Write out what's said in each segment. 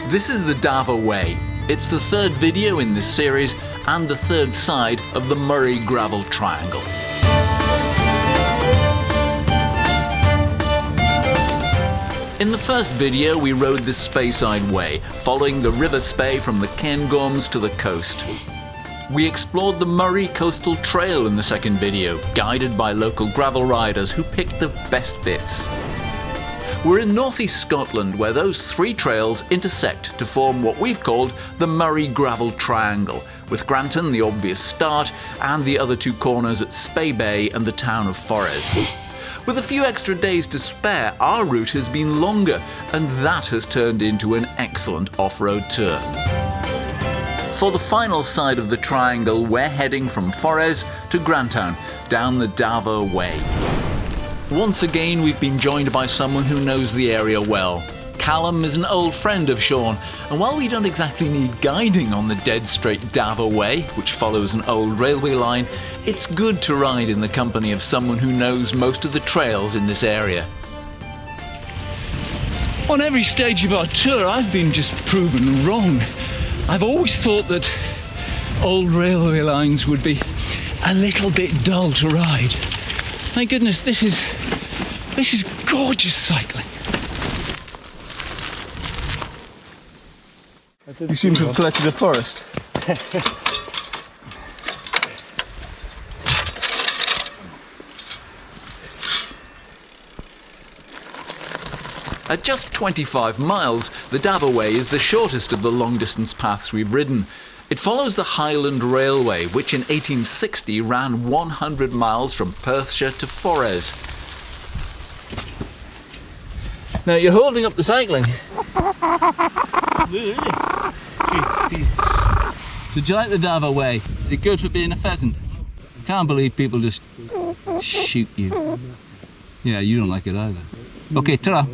This is the Dava Way. It's the third video in this series and the third side of the Moray Gravel Triangle. In the first video we rode the Speyside Way, following the River Spey from the Cairngorms to the coast. We explored the Moray Coastal Trail in the second video, guided by local gravel riders who picked the best bits. We're in northeast Scotland, where those three trails intersect to form what we've called the Moray Gravel Triangle, with Granton the obvious start and the other two corners at Spey Bay and the town of Forres. With a few extra days to spare, our route has been longer, and that has turned into an excellent off-road tour. For the final side of the triangle, we're heading from Forres to Grantown, down the Dava Way. Once again, we've been joined by someone who knows the area well. Callum is an old friend of Sean, and while we don't exactly need guiding on the dead straight Dava Way, which follows an old railway line, it's good to ride in the company of someone who knows most of the trails in this area. On every stage of our tour, I've been just proven wrong. I've always thought that old railway lines would be a little bit dull to ride. Thank goodness, this is gorgeous cycling. You seem to have collected a forest. At just 25 miles, the Dava Way is the shortest of the long-distance paths we've ridden. It follows the Highland Railway, which in 1860 ran 100 miles from Perthshire to Forres. Now you're holding up the cycling. So do you like the Dava Way? Is it good for being a pheasant? I can't believe people just shoot you. Yeah, you don't like it either. Okay, ta-ra.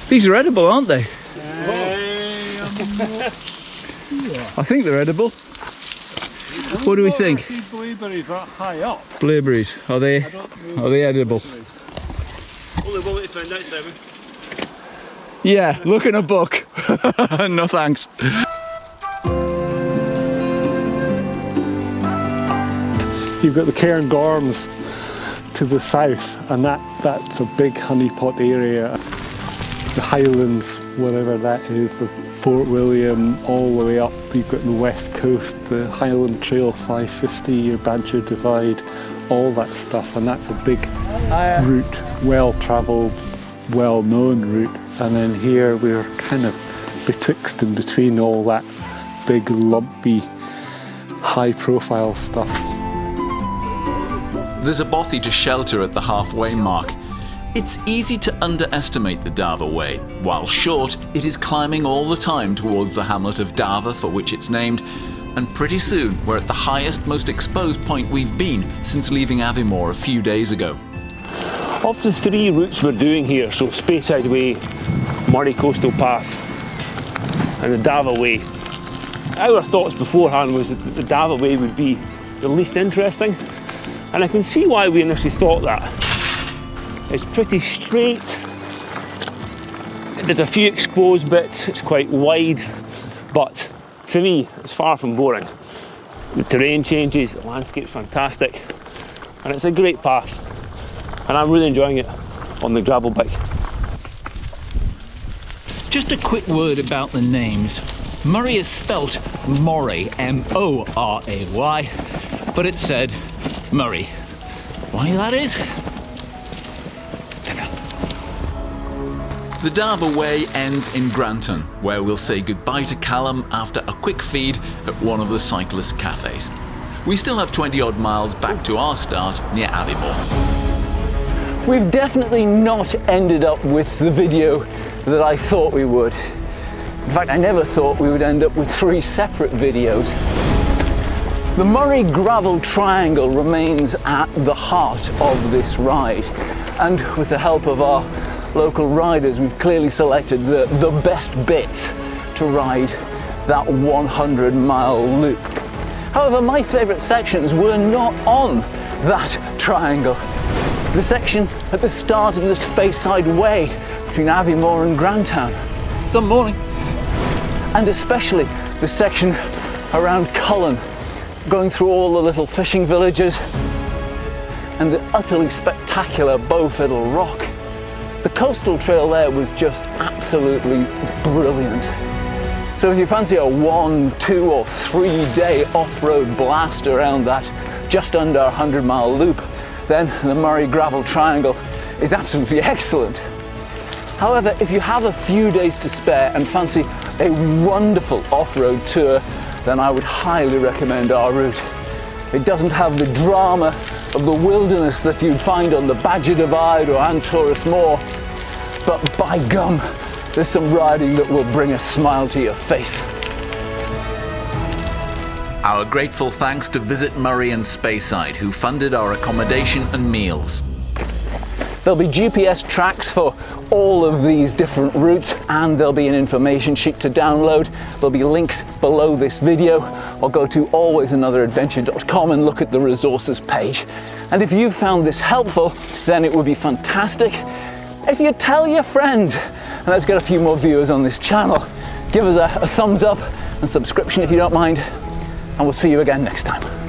These are edible, aren't they? I think they're edible. What do we think? Blueberries that high up. Blueberries, are they edible? Only one way to find out, Simon. Yeah, look in a book. No thanks. You've got the Cairngorms to the south, and that's a big honeypot area. The Highlands, whatever that is, the Fort William, all the way up. You've got the west coast, the Highland Trail 550, your Badger Divide, all that stuff, and that's a big route, well-travelled, well-known route. And then here we're kind of betwixt and between all that big, lumpy, high-profile stuff. There's a bothy to shelter at the halfway mark. It's easy to underestimate the Dava Way. While short, it is climbing all the time towards the hamlet of Dava, for which it's named, and pretty soon we're at the highest, most exposed point we've been since leaving Aviemore a few days ago. Of the three routes we're doing here, so Speyside Way, Moray Coastal Path and the Dava Way, our thoughts beforehand was that the Dava Way would be the least interesting, and I can see why we initially thought that. It's pretty straight, there's a few exposed bits, it's quite wide, but for me it's far from boring. The terrain changes, the landscape's fantastic, and it's a great path, and I'm really enjoying it on the gravel bike. Just a quick word about the names. Moray is spelt Moray, M-O-R-A-Y, but it's said Moray. Why that is? The Dava Way ends in Granton, where we'll say goodbye to Callum after a quick feed at one of the cyclist cafes. We still have 20-odd miles back to our start near Aviemore. We've definitely not ended up with the video that I thought we would. In fact, I never thought we would end up with three separate videos. The Moray Gravel Triangle remains at the heart of this ride, and with the help of our local riders, we've clearly selected the best bits to ride that 100-mile loop. However, my favourite sections were not on that triangle. The section at the start of the Speyside Way, between Aviemore and Grantown. Some morning. And especially the section around Cullen, going through all the little fishing villages and the utterly spectacular Bowfiddle Rock. The coastal trail there was just absolutely brilliant. So if you fancy a 1, 2 or 3 day off-road blast around that just under 100-mile loop, then the Moray Gravel Triangle is absolutely excellent. However, if you have a few days to spare and fancy a wonderful off-road tour, then I would highly recommend our route. It doesn't have the drama of the wilderness that you'd find on the Badger Divide or Antorus Moor, but by gum, there's some riding that will bring a smile to your face. Our grateful thanks to Visit Moray and Speyside, who funded our accommodation and meals. There'll be GPS tracks for all of these different routes, and there'll be an information sheet to download. There'll be links below this video, or go to alwaysanother.adventure.com and look at the resources page. And if you found this helpful, then it would be fantastic if you tell your friends. And let's get a few more viewers on this channel. Give us a thumbs up and subscription if you don't mind, and we'll see you again next time.